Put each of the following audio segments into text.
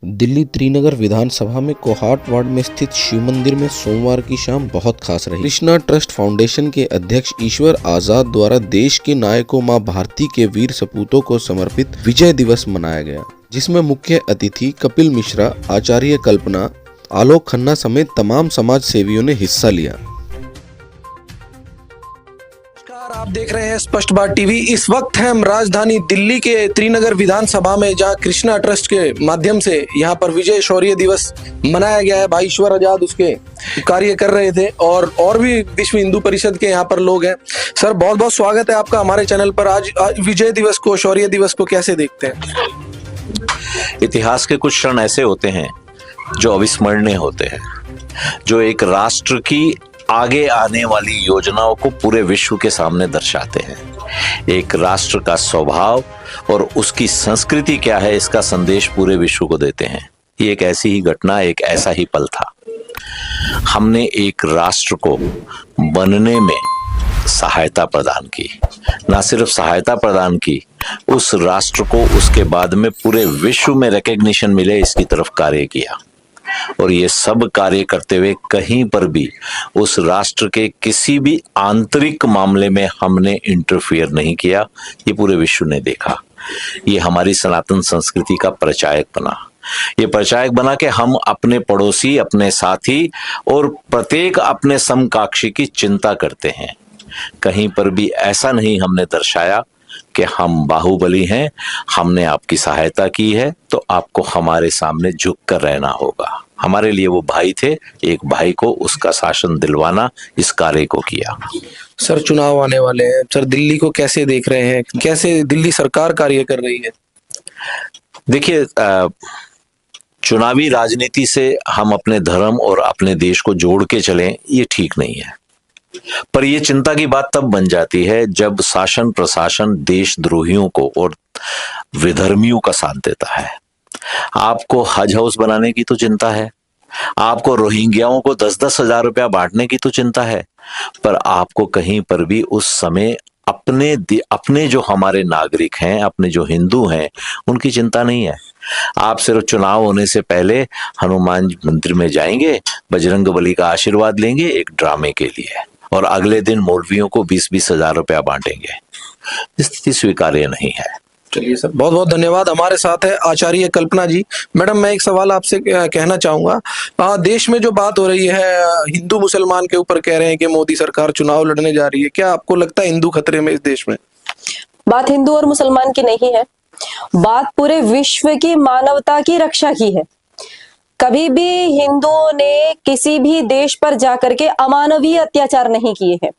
दिल्ली त्रिनगर विधानसभा में कोहाट वार्ड में स्थित शिव मंदिर में सोमवार की शाम बहुत खास रही। कृष्णा ट्रस्ट फाउंडेशन के अध्यक्ष ईश्वर आजाद द्वारा देश के नायकों मां भारती के वीर सपूतों को समर्पित विजय दिवस मनाया गया, जिसमें मुख्य अतिथि कपिल मिश्रा, आचार्य कल्पना, आलोक खन्ना समेत तमाम समाज सेवियों ने हिस्सा लिया। आप देख रहे हैं स्पष्ट बात टीवी। इस वक्त हम राजधानी दिल्ली के त्रिनगर विधानसभा में, जहां कृष्णा ट्रस्ट के माध्यम से यहां पर विजय शौर्य दिवस मनाया गया है। भाई ईश्वर आजाद उसके कार्य कर रहे थे और भी विश्व हिंदू परिषद के यहां पर लोग हैं। सर, बहुत बहुत स्वागत है आपका हमारे चैनल पर। आज विजय दिवस को, शौर्य दिवस को कैसे देखते हैं? इतिहास के कुछ क्षण ऐसे होते हैं जो अविस्मरणीय होते हैं, जो एक राष्ट्र की आगे आने वाली योजनाओं को पूरे विश्व के सामने दर्शाते हैं। एक राष्ट्र का स्वभाव और उसकी संस्कृति क्या है, इसका संदेश पूरे विश्व को देते हैं। ये एक ऐसी ही घटना, एक ऐसा ही पल था। हमने एक राष्ट्र को बनने में सहायता प्रदान की, ना सिर्फ सहायता प्रदान की, उस राष्ट्र को उसके बाद में पूरे विश्व में रिकॉग्निशन मिले, इसकी तरफ कार्य किया। और ये सब कार्य करते हुए कहीं पर भी उस राष्ट्र के किसी भी आंतरिक मामले में हमने इंटरफियर नहीं किया। ये पूरे विश्व ने देखा। ये हमारी सनातन संस्कृति का प्रचायक बना। ये प्रचायक बना कि हम अपने पड़ोसी, अपने साथी और प्रत्येक अपने समकाक्षी की चिंता करते हैं। कहीं पर भी ऐसा नहीं हमने दर्शाया कि हम बाहुबली हैं, हमने आपकी सहायता की है तो आपको हमारे सामने झुक कर रहना होगा। हमारे लिए वो भाई थे, एक भाई को उसका शासन दिलवाना, इस कार्य को किया। सर, चुनाव आने वाले हैं। सर, दिल्ली को कैसे देख रहे हैं? कैसे दिल्ली सरकार कार्य कर रही है? देखिए, चुनावी राजनीति से हम अपने धर्म और अपने देश को जोड़ के चलें, ये ठीक नहीं है। पर यह चिंता की बात तब बन जाती है जब शासन प्रशासन देशद्रोहियों को और विधर्मियों का साथ देता है। आपको हज हाउस बनाने की तो चिंता है, आपको रोहिंग्याओं को 10-10 हजार रुपया बांटने की तो चिंता है, पर आपको कहीं पर भी उस समय अपने जो हमारे नागरिक हैं, अपने जो हिंदू हैं, उनकी चिंता नहीं है। आप सिर्फ चुनाव होने से पहले हनुमान मंदिर में जाएंगे, बजरंग बली का आशीर्वाद लेंगे एक ड्रामे के लिए, और अगले दिन मौलवियों को 20-20 हजार रुपया बांटेंगे। स्थिति स्वीकार्य नहीं है। चलिए सर, बहुत बहुत धन्यवाद। हमारे साथ है आचार्य कल्पना जी। मैडम, मैं एक सवाल आपसे कहना चाहूंगा। देश में जो बात हो रही है हिंदू मुसलमान के ऊपर, कह रहे हैं कि मोदी सरकार चुनाव लड़ने जा रही है। क्या आपको लगता है हिंदू खतरे में इस देश में? बात हिंदू और मुसलमान की नहीं है, बात पूरे विश्व की मानवता की रक्षा की है। कभी भी हिंदुओं ने किसी भी देश पर जाकर के अमानवीय अत्याचार नहीं किए हैं।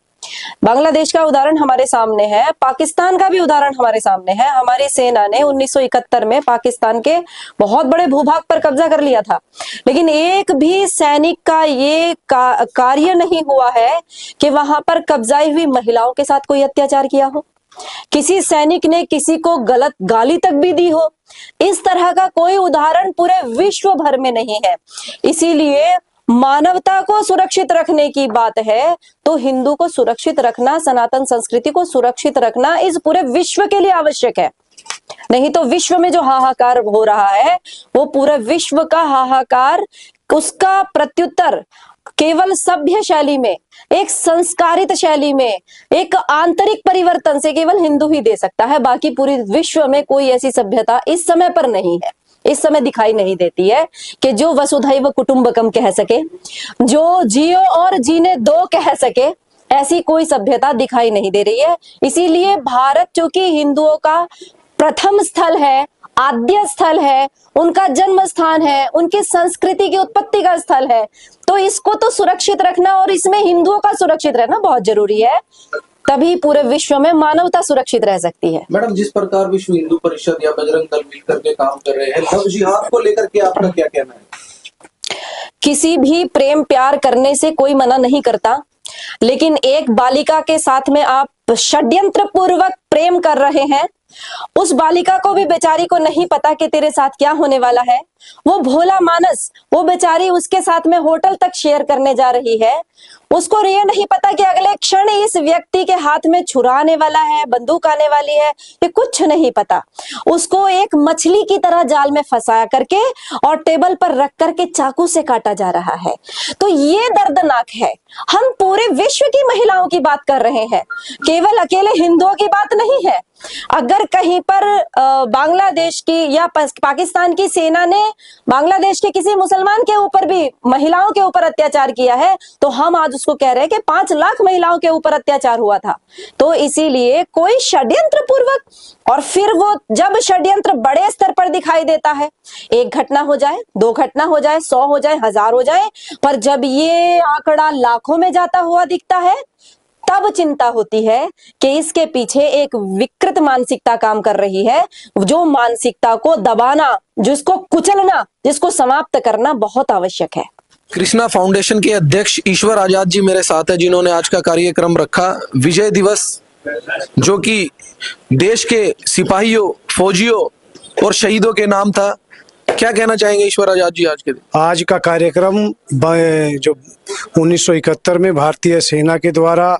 बांग्लादेश का उदाहरण हमारे सामने है, पाकिस्तान का भी उदाहरण हमारे सामने है। हमारी सेना ने 1971 में पाकिस्तान के बहुत बड़े भूभाग पर कब्जा कर लिया था, लेकिन एक भी सैनिक का ये कार्य नहीं हुआ है कि वहां पर कब्जाई हुई महिलाओं के साथ कोई अत्याचार किया हो, किसी सैनिक ने किसी को गलत गाली तक भी दी हो। इस तरह का कोई उदाहरण पूरे विश्व भर में नहीं है। इसीलिए मानवता को सुरक्षित रखने की बात है तो हिंदू को सुरक्षित रखना, सनातन संस्कृति को सुरक्षित रखना इस पूरे विश्व के लिए आवश्यक है। नहीं तो विश्व में जो हाहाकार हो रहा है वो पूरे विश्व का हाहाकार, उसका प्रत्युत्तर केवल सभ्य शैली में, एक संस्कारित शैली में, एक आंतरिक परिवर्तन से केवल हिंदू ही दे सकता है। बाकी पूरी विश्व में कोई ऐसी सभ्यता इस समय पर नहीं है, इस समय दिखाई नहीं देती है कि जो वसुधैव कुटुंबकम कह सके, जो जियो और जीने दो कह सके। ऐसी कोई सभ्यता दिखाई नहीं दे रही है। इसीलिए भारत, चूंकि हिंदुओं का प्रथम स्थल है, आद्य स्थल है, उनका जन्म स्थान है, उनकी संस्कृति की उत्पत्ति का स्थल है, तो इसको तो सुरक्षित रखना और इसमें हिंदुओं का सुरक्षित रहना बहुत जरूरी है। तभी पूरे विश्व में मानवता सुरक्षित रह सकती है। मैडम, जिस प्रकार विश्व हिंदू परिषद या बजरंग दल मिलकर के काम कर रहे हैं, लव जिहाद को लेकर के आपका क्या कहना है? किसी भी प्रेम प्यार करने से कोई मना नहीं करता, लेकिन एक बालिका के साथ में आप षड्यंत्र पूर्वक प्रेम कर रहे हैं उस बालिका को भी बेचारी को नहीं पता कि तेरे साथ क्या होने वाला है। वो भोला मानस, वो बेचारी उसके साथ में होटल तक शेयर करने जा रही है, उसको ये नहीं पता कि अगले क्षण इस व्यक्ति के हाथ में छुरा आने वाला है, बंदूक आने वाली है, ये कुछ नहीं पता। उसको एक मछली की तरह जाल में फंसा करके और टेबल पर रख करके चाकू से काटा जा रहा है। तो ये दर्दनाक है। हम पूरे विश्व की महिलाओं की बात कर रहे हैं, केवल अकेले हिंदुओं की बात नहीं है। अगर कहीं पर बांग्लादेश की या पाकिस्तान की सेना ने बांग्लादेश के किसी मुसलमान के ऊपर भी, महिलाओं के ऊपर अत्याचार किया है, तो हम आज उसको कह रहे हैं कि 5 लाख महिलाओं के ऊपर अत्याचार हुआ था। तो इसीलिए कोई षड्यंत्र पूर्वक, और फिर वो जब षड्यंत्र बड़े स्तर पर दिखाई देता है, 1 घटना हो जाए, 2 घटना हो जाए, 100 हो जाए, 1000 हो जाए, पर जब ये आंकड़ा लाखों में जाता हुआ दिखता है, तब चिंता होती है कि इसके पीछे एक विकृत मानसिकता काम कर रही है, जो मानसिकता को दबाना, जिसको कुचलना, जिसको समाप्त करना बहुत आवश्यक है। कृष्णा फाउंडेशन के अध्यक्ष ईश्वर आजाद जी मेरे साथ है, जिन्होंने आज का कार्यक्रम रखा विजय दिवस, जो कि देश के सिपाहियों, फौजियों और शहीदों के नाम था। क्या कहना चाहेंगे ईश्वर आजाद जी आज के दिन? आज का कार्यक्रम जो 1971 में भारतीय सेना के द्वारा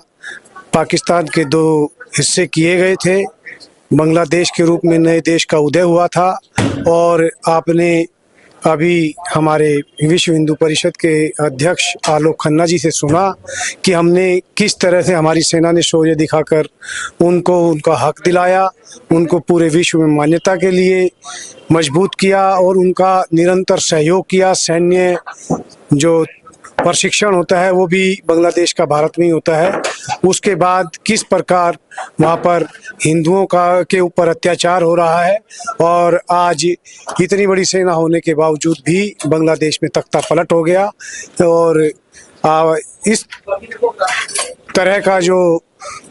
पाकिस्तान के 2 हिस्से किए गए थे, बांग्लादेश के रूप में नए देश का उदय हुआ था। और आपने अभी हमारे विश्व हिंदू परिषद के अध्यक्ष आलोक खन्ना जी से सुना कि हमने किस तरह से हमारी सेना ने शौर्य दिखाकर उनको उनका हक दिलाया, उनको पूरे विश्व में मान्यता के लिए मजबूत किया और उनका निरंतर सहयोग किया। सैन्य जो प्रशिक्षण होता है वो भी बांग्लादेश का भारत में ही होता है। उसके बाद किस प्रकार वहाँ पर हिंदुओं के ऊपर अत्याचार हो रहा है, और आज इतनी बड़ी सेना होने के बावजूद भी बांग्लादेश में तख्ता पलट हो गया। और इस तरह का जो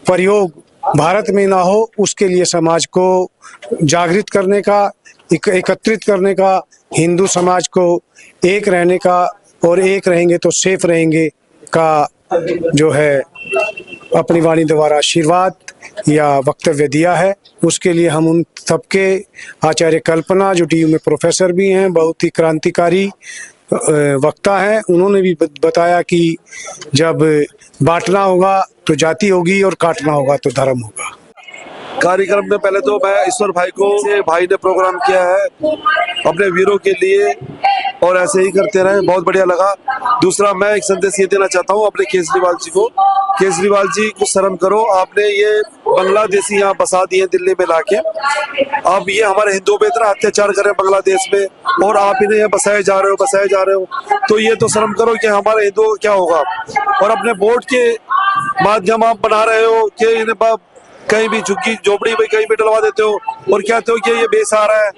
प्रयोग भारत में ना हो, उसके लिए समाज को जागृत करने का, एकत्रित करने का, हिंदू समाज को एक रहने का, और एक रहेंगे तो सेफ रहेंगे का जो है अपनी वाणी द्वारा आशीर्वाद या वक्तव्य दिया है। उसके लिए हम उन सबके, आचार्य कल्पना जो DU में प्रोफेसर भी हैं, बहुत ही क्रांतिकारी वक्ता हैं, उन्होंने भी बताया कि जब बांटना होगा तो जाति होगी और काटना होगा तो धर्म होगा। कार्यक्रम में पहले तो मैं ईश्वर भाई ने प्रोग्राम किया है अपने वीरों के लिए, और ऐसे ही करते रहे, बहुत बढ़िया लगा। दूसरा, मैं एक संदेश ये देना चाहता हूँ अपने केजरीवाल जी को, केजरीवाल जी कुछ शर्म करो, आपने ये बांग्लादेशी यहाँ बसा दिए दिल्ली में लाके। अब ये हमारे हिंदुओं पे इतना अत्याचार कर रहे हैं बांग्लादेश में, और आप इन्हें यहाँ बसाए जा रहे हो, तो ये तो शर्म करो कि हमारे हिंदुओं को क्या होगा। और अपने वोट के माध्यम आप बना रहे हो कि इन्हें कहीं भी झुग्गी झोपड़ी में कहीं भी डलवा देते हो और कहते हो कि ये बेसहारा है,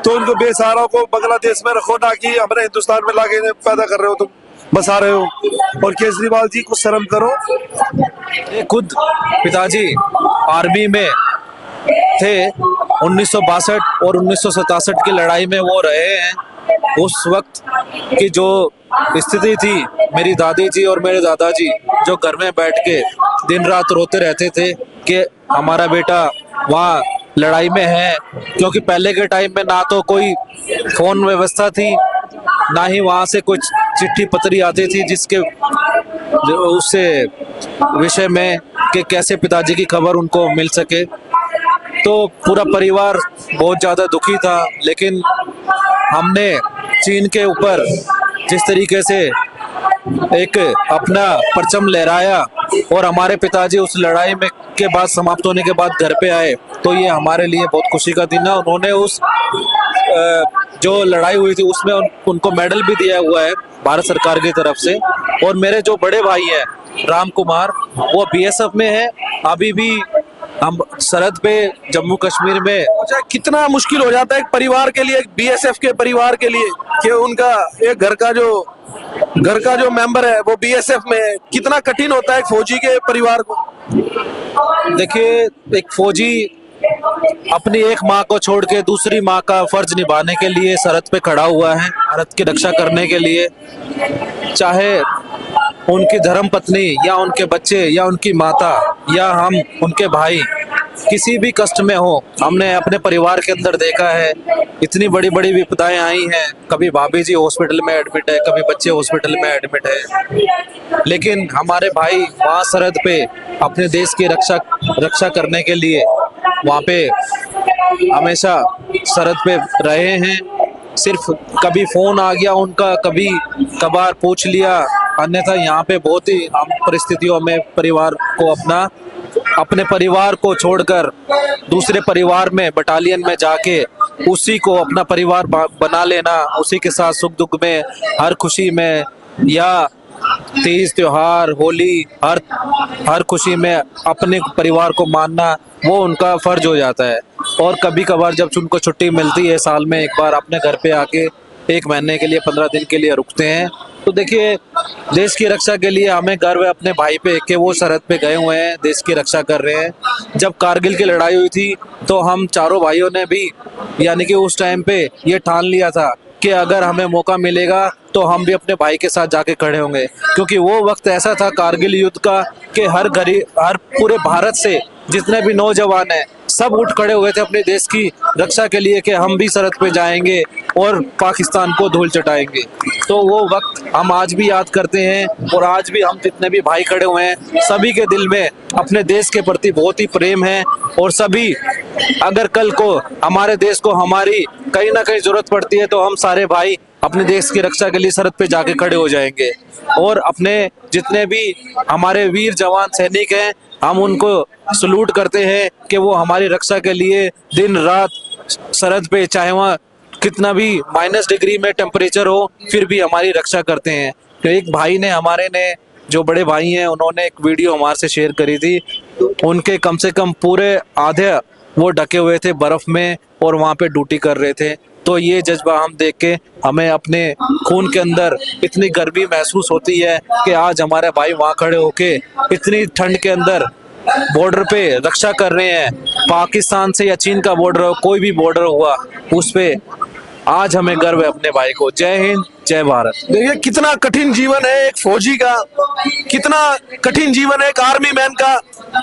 तो उनको बेसहारा को बांग्लादेश में रखो, ना कि हमारे हिंदुस्तान में लाके पैदा कर रहे हो, तुम बसा रहे हो। और केजरीवाल जी कुछ शर्म करो। ये खुद पिताजी आर्मी में थे, 1962 और 1967 की लड़ाई में वो रहे हैं। उस वक्त की जो स्थिति थी, मेरी दादी जी और मेरे दादाजी जो घर में बैठ के दिन रात रोते रहते थे कि हमारा बेटा वहाँ लड़ाई में है, क्योंकि पहले के टाइम में ना तो कोई फोन व्यवस्था थी, ना ही वहाँ से कुछ चिट्ठी पत्री आती थी जिसके उससे विषय में कि कैसे पिताजी की खबर उनको मिल सके। तो पूरा परिवार बहुत ज़्यादा दुखी था। लेकिन हमने चीन के ऊपर जिस तरीके से एक अपना परचम लहराया और हमारे पिताजी उस लड़ाई में के बाद समाप्त होने के बाद घर पे आए, तो ये हमारे लिए बहुत खुशी का दिन है। उन्होंने उस जो लड़ाई हुई थी उसमें उनको मेडल भी दिया हुआ है भारत सरकार की तरफ से। और मेरे जो बड़े भाई हैं राम कुमार, वो BSF में है। अभी भी हम सरहद पे जम्मू कश्मीर में, कितना मुश्किल हो जाता है एक परिवार के लिए, एक BSF के परिवार के लिए, कि उनका एक घर का जो मेंबर है वो BSF में है। कितना कठिन होता है एक फौजी के परिवार को। देखिए, एक फौजी अपनी एक माँ को छोड़ के दूसरी माँ का फर्ज निभाने के लिए सरहद पे खड़ा हुआ है, भारत की रक्षा करने के लिए। चाहे उनकी धर्म पत्नी या उनके बच्चे या उनकी माता या हम उनके भाई किसी भी कष्ट में हो, हमने अपने परिवार के अंदर देखा है इतनी बड़ी बड़ी विपदाएं आई हैं। कभी भाभी जी हॉस्पिटल में एडमिट है, कभी बच्चे हॉस्पिटल में एडमिट है, लेकिन हमारे भाई वहाँ सरहद पे अपने देश की रक्षा करने के लिए वहाँ पे हमेशा सरहद पे रहे हैं। सिर्फ कभी फोन आ गया उनका, कभी कभार पूछ लिया, अन्यथा यहाँ पे बहुत ही आम परिस्थितियों में परिवार को अपने परिवार को छोड़कर दूसरे परिवार में बटालियन में जाके उसी को अपना परिवार बना लेना, उसी के साथ सुख दुख में, हर खुशी में या तीज त्योहार होली हर खुशी में अपने परिवार को मानना वो उनका फर्ज हो जाता है। और कभी कभार जब उनको छुट्टी मिलती है साल में एक बार, अपने घर पे आके 1 महीने के लिए 15 दिन के लिए रुकते हैं। तो देखिए, देश की रक्षा के लिए हमें गर्व है अपने भाई पे कि वो सरहद पे गए हुए हैं, देश की रक्षा कर रहे हैं। जब कारगिल की लड़ाई हुई थी तो हम चारों भाइयों ने भी यानी कि उस टाइम पे ये ठान लिया था कि अगर हमें मौका मिलेगा तो हम भी अपने भाई के साथ जाके खड़े होंगे, क्योंकि वो वक्त ऐसा था कारगिल युद्ध का कि हर पूरे भारत से जितने भी नौजवान हैं सब उठ खड़े हुए थे अपने देश की रक्षा के लिए कि हम भी सरहद पे जाएंगे और पाकिस्तान को धूल चटाएंगे। तो वो वक्त हम आज भी याद करते हैं और आज भी हम जितने भी भाई खड़े हुए हैं सभी के दिल में अपने देश के प्रति बहुत ही प्रेम है। और सभी अगर कल को हमारे देश को हमारी कहीं ना कहीं जरूरत पड़ती है तो हम सारे भाई अपने देश की रक्षा के लिए सरहद पे जाके खड़े हो जाएंगे। और अपने जितने भी हमारे वीर जवान सैनिक हैं हम उनको सलूट करते हैं कि वो हमारी रक्षा के लिए दिन रात सरहद पे, चाहे वहाँ कितना भी -डिग्री में टेम्परेचर हो, फिर भी हमारी रक्षा करते हैं। तो एक भाई ने हमारे ने जो बड़े भाई हैं उन्होंने एक वीडियो हमारे से शेयर करी थी, उनके कम से कम पूरे आधे वो ढके हुए थे बर्फ में और वहाँ पे ड्यूटी कर रहे थे। तो ये जज्बा हम देख के हमें अपने खून के अंदर इतनी गर्मी महसूस होती है कि आज हमारे भाई वहाँ खड़े होके इतनी ठंड के अंदर बॉर्डर पे रक्षा कर रहे हैं। पाकिस्तान से या चीन का बॉर्डर हो, कोई भी बॉर्डर हुआ, उस पे आज हमें गर्व है अपने भाई को। जय हिंद, जय भारत। देखिए कितना कठिन जीवन है एक फौजी का, कितना कठिन जीवन है एक आर्मी मैन का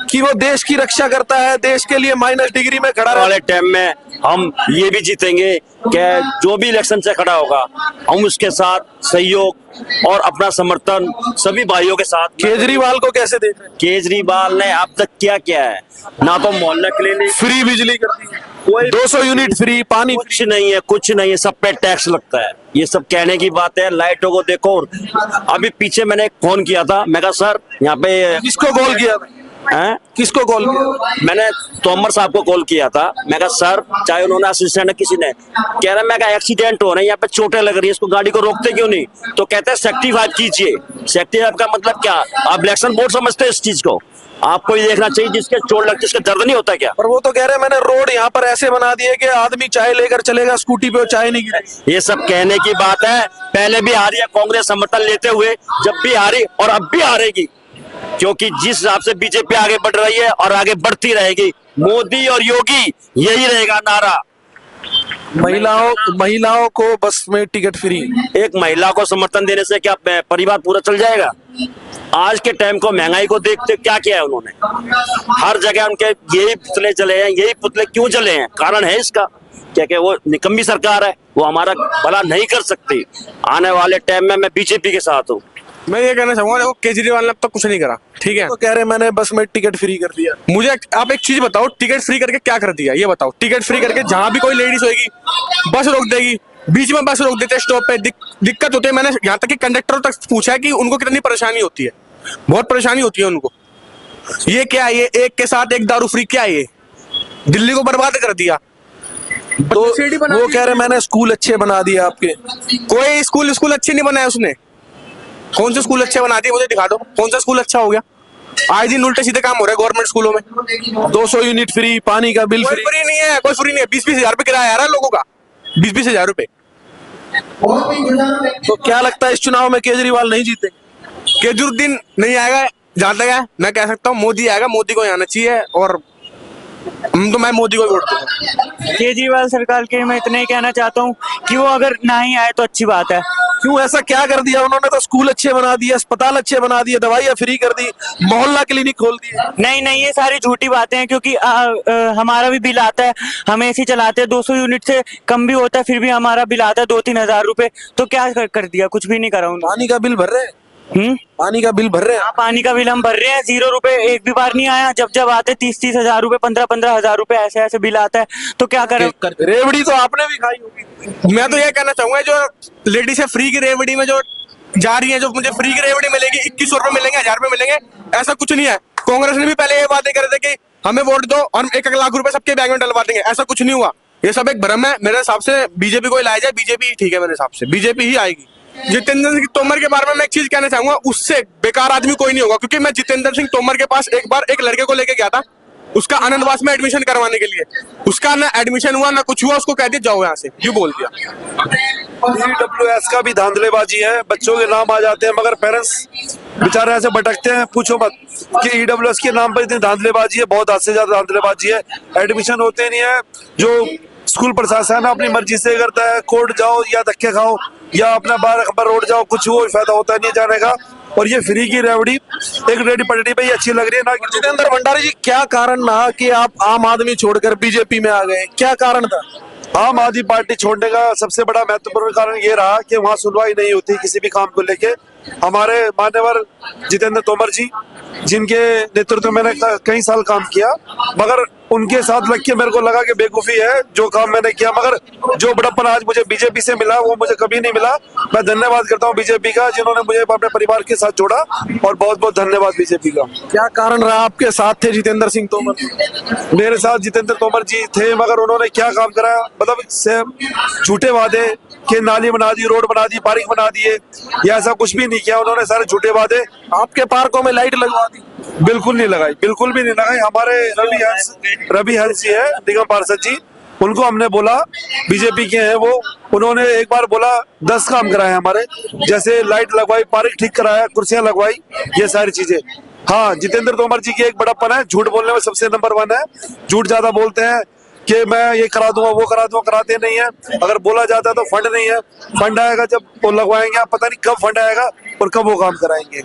कि वो देश की रक्षा करता है, देश के लिए -डिग्री में खड़ा वाले टाइम में हम ये भी जीतेंगे कि जो भी इलेक्शन से खड़ा होगा हम उसके साथ सहयोग और अपना समर्थन सभी भाइयों के साथ। केजरीवाल को कैसे देख रहे हैं? केजरीवाल ने अब तक क्या किया है? ना तो मोहल्ला क्लिनिक, फ्री बिजली कर दी, कोई 200 यूनिट फ्री, पानी कुछ नहीं है, कुछ नहीं है, सब पे टैक्स लगता है। ये सब कहने की बात है। लाइटों को देखो, अभी पीछे मैंने एक फोन किया था, मैं कहा सर यहाँ पे किसको कॉल किया था? किसको कॉल किया? मैंने तोमर साहब को कॉल किया था। मैं कहा सर, चाहे उन्होंने असिस्टेंट किसी ने, कह रहा मैं कहा एक्सीडेंट हो रहा है, यहाँ पे चोटें लग रही है, इसको गाड़ी को रोकते क्यों नहीं? तो कहते हैं सेक्टिव फाइव कीजिए। सेक्टिव फाइव का मतलब क्या? आप इलेक्शन बोर्ड समझते हैं इस चीज को? आपको ये देखना चाहिए जिसके चोट लगती है उसका दर्द नहीं होता क्या? पर वो तो कह रहे हैं मैंने रोड यहाँ पर ऐसे बना दिए कि आदमी चाय लेकर चलेगा स्कूटी पे और चाय नहीं गिरेगी। ये सब कहने की बात है। पहले भी हारी है कांग्रेस समर्थन लेते हुए, जब भी हारी और अब भी हारेगी, क्योंकि जिस हिसाब से बीजेपी आगे बढ़ रही है और आगे बढ़ती रहेगी, मोदी और योगी यही रहेगा नारा। महिलाओं को बस में टिकट फ्री। एक महिला को समर्थन देने से क्या परिवार पूरा चल जाएगा? आज के टाइम को, महंगाई को देखते क्या किया है उन्होंने? हर जगह उनके यही पुतले चले हैं। यही पुतले क्यों चले हैं? कारण है इसका क्या कि वो निकम्मी सरकार है, वो हमारा भला नहीं कर सकती। आने वाले टाइम में मैं बीजेपी के साथ हूँ। मैं ये कहना चाहूंगा, देखो केजरीवाल ने अब तक कुछ नहीं करा, ठीक है? तो कह रहे मैंने बस में टिकट फ्री कर दिया। मुझे आप एक चीज बताओ, टिकट फ्री करके क्या कर दिया ये बताओ? टिकट फ्री करके जहां भी कोई लेडीज होगी बस रोक देगी, बीच में बस रोक देते हैं स्टॉप पे, दिक्कत होती है। मैंने यहाँ तक कि कंडक्टर तक पूछा है कि उनको कितनी परेशानी होती है। बहुत परेशानी होती है उनको। ये क्या है? ये एक के साथ एक दारू फ्री क्या है? ये दिल्ली को बर्बाद कर दिया। तो वो कह रहे मैंने स्कूल अच्छे बना दिए आपके। कोई स्कूल अच्छे नहीं बनाया उसने। कौन से स्कूल अच्छे बना दिए मुझे दिखा दो, कौन सा स्कूल अच्छा हो गया? आए दिन उल्टे सीधे काम हो रहे हैं गवर्नमेंट स्कूलों में। 200 यूनिट फ्री, पानी का बिल फ्री। फ्री नहीं है, कोई फ्री नहीं है। 20-20 हजार रुपए किराया आ रहा है लोगों का, 20-20 हजार रुपए। तो क्या लगता है इस चुनाव में केजरीवाल नहीं जीते? केजरीवाल नहीं आएगा, जहां तक है मैं कह सकता हूँ मोदी आएगा। मोदी को आना चाहिए और मैं मोदी को वोट दूंगा। केजरीवाल सरकार के मैं इतना ही कहना चाहता हूँ कि वो अगर ना ही आए तो अच्छी बात है। क्यों ऐसा क्या कर दिया उन्होंने? तो स्कूल अच्छे बना दिए, अस्पताल अच्छे बना दिए, दवाइयाँ फ्री कर दी, मोहल्ला क्लिनिक खोल दिए। नहीं नहीं, ये सारी झूठी बातें हैं, क्योंकि हमारा भी बिल आता है, हम एसी चलाते हैं, 200 यूनिट से कम भी होता है, फिर भी हमारा बिल आता है 2-3 हजार रुपए। तो क्या कर दिया? कुछ भी नहीं करा उन्होंने। पानी का बिल भर रहे हैं? पानी का बिल भर रहे हैं? हाँ, पानी का बिल हम भर रहे हैं, 0 रुपए एक भी बार नहीं आया। जब जब आते 30-30 हजार रुपए, 15-15 हजार रुपए ऐसे ऐसे बिल आता है। तो क्या करें? रेवड़ी तो आपने भी खाई होगी। मैं तो ये कहना चाहूंगा, जो लेडीज है फ्री की रेवड़ी में जो जा रही है, जो मुझे फ्री की रेवड़ी मिलेगी, 2100 रुपए मिलेंगे, 1000 रुपए मिलेंगे, ऐसा कुछ नहीं है। कांग्रेस ने भी पहले ये बातें कर रहे थे कि हमें वोट दो और 1-1 लाख रुपए सबके बैंक में डलवा देंगे, ऐसा कुछ नहीं हुआ। ये सब एक भ्रम है। मेरे हिसाब से बीजेपी को लाया जाए, बीजेपी ठीक है, मेरे हिसाब से बीजेपी ही आएगी। जितेंद्र सिंह तोमर के बारे में मैं एक चीज कहना चाहूंगा, उससे बेकार आदमी कोई नहीं होगा, क्योंकि मैं जितेंद्र सिंह तोमर के पास एक बार एक लड़के को लेके गया था, उसका आनंदवास में एडमिशन करवाने के लिए। उसका ना एडमिशन हुआ ना कुछ हुआ, उसको कह दिया जाओ यहाँ से, यूं बोल दिया। ईडब्ल्यूएस का भी धांधलेबाजी है, बच्चों के नाम आ जाते हैं मगर पेरेंट्स बेचारे ऐसे भटकते हैं, पूछो मत कि ईडब्ल्यूएस के नाम पर इतनी धांधलेबाजी है, बहुत हद से ज्यादा धांधलेबाजी है। एडमिशन होते नहीं है, जो स्कूल प्रशासन अपनी मर्जी से करता है, कोर्ट जाओ या धक्के खाओ या अपना बार अखबार रोड जाओ, कुछ वो फायदा होता नहीं जाने का। और ये फ्री की रेवड़ी एक रेडी पटड़ी पे ही अच्छी लग रही है ना। जितेंद्र भंडारी जी, क्या कारण रहा कि आप आम आदमी छोड़कर बीजेपी में आ गए? क्या कारण था? आम आदमी पार्टी छोड़ने का सबसे बड़ा महत्वपूर्ण कारण ये रहा कि वहाँ सुनवाई नहीं होती किसी भी काम को लेके। हमारे मान्यवर जितेंद्र तोमर जी, जिनके नेतृत्व में मैंने कई साल काम किया, मगर उनके साथ लग के मेरे को लगा कि बेवकूफी है जो काम मैंने किया, मगर जो बड़प्पन आज मुझे बीजेपी से मिला वो मुझे कभी नहीं मिला। मैं धन्यवाद करता हूँ बीजेपी का, जिन्होंने मुझे अपने परिवार के साथ जोड़ा, और बहुत बहुत धन्यवाद बीजेपी का। क्या कारण रहा? आपके साथ थे जितेंद्र सिंह तोमर? मेरे साथ जितेंद्र तोमर जी थे, मगर उन्होंने क्या काम करा, मतलब झूठे वादे कि नाली बना दी, रोड बना दी, पार्क बना दिए, या ऐसा कुछ भी नहीं किया उन्होंने। सारे झूठे वादे। आपके पार्कों में लाइट लगवा दी? बिल्कुल नहीं लगाई, बिल्कुल भी नहीं लगाई। हमारे रवि हंस जी है, निगम पार्षद जी, उनको हमने बोला, बीजेपी के हैं वो, उन्होंने एक बार बोला 10 काम कराए हमारे, जैसे लाइट लगवाई, पार्क ठीक कराया, कुर्सियां लगवाई, ये सारी चीजें। हाँ, जितेंद्र तोमर जी की एक बड़प्पन है, झूठ बोलने में सबसे नंबर 1 है। झूठ ज्यादा बोलते हैं कि मैं ये करा दूंगा, वो करा दूंगा, कराते नहीं है। अगर बोला जाता है तो फंड नहीं है, फंड आएगा जब वो लगवाएंगे, आप पता नहीं कब फंड आएगा और कब वो काम कराएंगे।